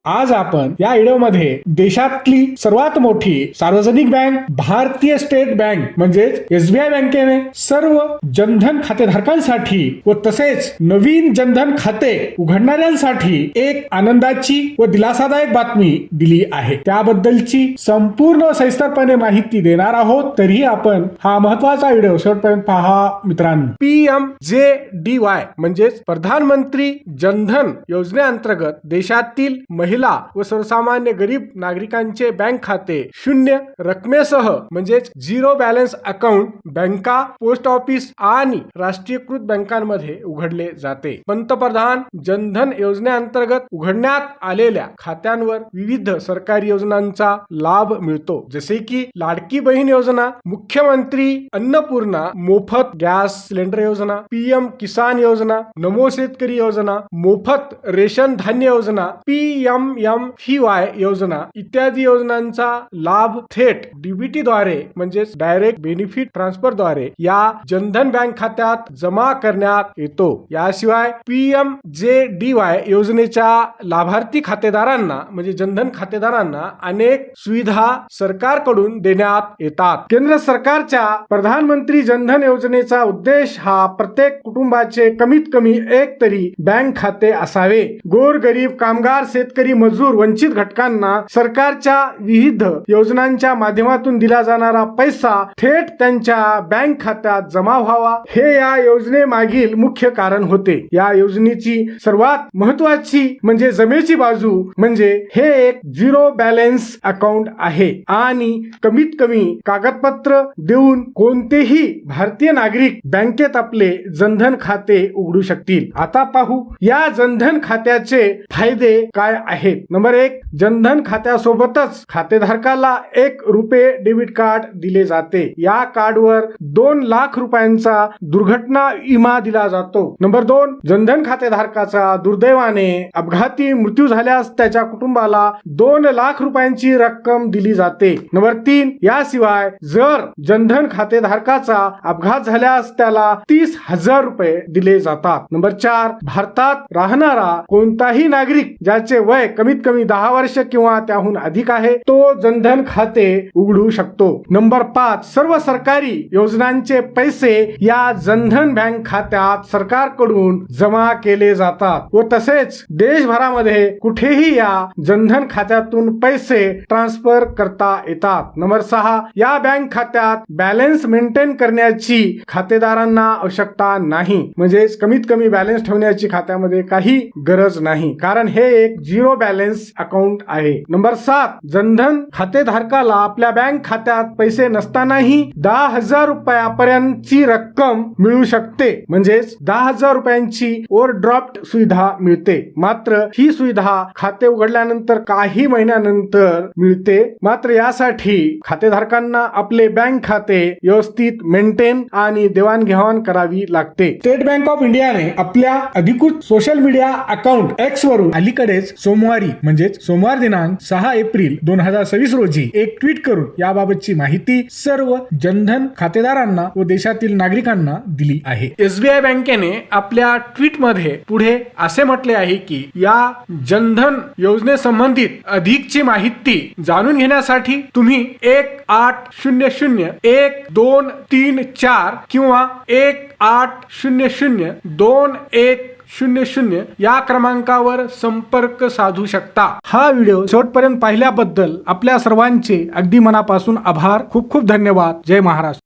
आज आपण या व्हिडिओमध्ये देशातली सर्वात मोठी सार्वजनिक बँक भारतीय स्टेट बँक म्हणजेच SBI बँकेने सर्व जनधन खातेधारकांसाठी व तसेच नवीन जनधन खाते उघडणाऱ्यांसाठी एक आनंदाची व दिलासादायक बातमी दिली आहे। त्याबद्दलची संपूर्ण सविस्तरपणे माहिती देणार आहोत, तरीही आपण हा महत्त्वाचा व्हिडिओ शेवटपर्यंत पहा मित्रांनो। PMJDY म्हणजेच प्रधानमंत्री जनधन योजनेअंतर्गत देशातील महिला व सर्वसामान्य गरीब नागरिकांचे बँक खाते शून्य रकमेसह म्हणजेच झिरो बॅलन्स अकाउंट बँका, पोस्ट ऑफिस आणि राष्ट्रीयकृत बँकांमध्ये उघडले जाते। पंतप्रधान जनधन योजनेअंतर्गत उघडण्यात आलेल्या खात्यांवर विविध सरकारी योजनांचा लाभ मिळतो, जसे की लाडकी बहीण योजना, मुख्यमंत्री अन्नपूर्णा मोफत गॅस सिलेंडर योजना, PM किसान योजना, नमो शेतकरी योजना, मोफत रेशन धान्य योजना, PMFY योजना इत्यादी योजनांचा लाभ थेट DBT द्वारे म्हणजेच डायरेक्ट बेनिफिट ट्रान्सफर द्वारे या जनधन बँक खात्यात जमा करण्यात येतो। याशिवाय PMJDY योजनेच्या लाभार्थी खातेदारांना म्हणजे जनधन खातेदारांना अनेक सुविधा सरकारकडून देण्यात येतात। केंद्र सरकारच्या प्रधानमंत्री जनधन योजनेचा उद्देश हा प्रत्येक कुटुंबाचे कमीत कमी एक तरी बँक खाते असावे। गोरगरीब, कामगार, शेतकरी, मजूर, वंचित घटकांना सरकारच्या विविध योजनांच्या माध्यमातून दिला जाणारा पैसा थेट त्यांच्या बँक खात्यात जमा व्हावा, हे या योजनेमागील मुख्य कारण होते। या योजनेची सर्वात महत्त्वाची म्हणजे जमेची बाजू म्हणजे हे एक झिरो बॅलन्स अकाउंट आहे आणि कमीत कमी कागदपत्र देऊन कोणतेही भारतीय नागरिक बँकेत आपले जनधन खाते उघडू शकतील। आता पाहू या जनधन खात्याचे फायदे काय आहेत। नंबर 1, जनधन खात्यासोबतच खातेधारकाला 1 रुपये डेबिट कार्ड दिले जाते। या कार्डवर 2 लाख रुपयांचा दुर्घटना विमा दिला जातो। नंबर 2, जनधन खातेधारकाचा दुर्दैवाने अपघाती मृत्यू झाल्यास त्याच्या कुटुंबाला 2 लाख रुपयांची रक्कम दिली जाते। नंबर 3, याशिवाय जर जनधन खातेधारकाचा अपघात झाल्यास त्याला 30,000 रुपये दिले जातात। नंबर 4, भारतात राहणारा कोणताही नागरिक ज्याचे वय कमीत कमी 10 वर्ष किंवा त्याहून अधिक आहे तो जनधन खाते उघडू शकतो। नंबर 5, सर्व सरकारी योजनांचे पैसे या जनधन बँक खात्यात सरकारकडून जमा केले जातात व तसेच देशभरामध्ये कुठेही या जनधन खात्यातून पैसे ट्रान्सफर करता येतात। नंबर 6, या बँक खात्यात बॅलन्स मेंटेन करण्याची खातेदारांना आवश्यकता नाही, म्हणजेच कमीत कमी बॅलन्स ठेवण्याची खात्यामध्ये काही गरज नाही, कारण हे एक झिरो बॅलन्स अकाउंट आहे। नंबर 7, जनधन खातेधारकाला आपल्या बँक खात्यात पैसे नसतानाही 10,000 रुपयापर्यंतची रक्कम मिळू शकते, म्हणजेच 10,000 रुपयांची ओव्हरड्राफ्ट सुविधा मिळते। मात्र ही सुविधा खाते उघडल्यानंतर काही महिन्यानंतर मिळते। मात्र यासाठी खातेधारकांना आपले बँक खाते व्यवस्थित मेंटेन आणि देवाणघेवाण करावी लागते। स्टेट बँक ऑफ इंडियाने आपल्या अधिकृत सोशल मीडिया अकाउंट X वरून अलीकडेच सोमवारी म्हणजेच सोमवार दिनांक 6 एप्रिल 2026 रोजी एक ट्विट करून याबाबतची माहिती सर्व जनधन खातेदारांना व देशातील नागरिकांना दिली आहे। SBI बँकेने आपल्या ट्विट मध्ये पुढे असे म्हटले आहे की या जनधन योजनेसंबंधित अधिकची माहिती जाणून घेण्यासाठी तुम्ही 1-800-1234 किंवा 1-800-2100 या क्रमांकावर संपर्क साधू शकता। हा व्हिडिओ शेवटपर्यंत पाहिल्याबद्दल आपल्या सर्वांचे अगदी मनापासून आभार। खूप खूप धन्यवाद। जय महाराष्ट्र।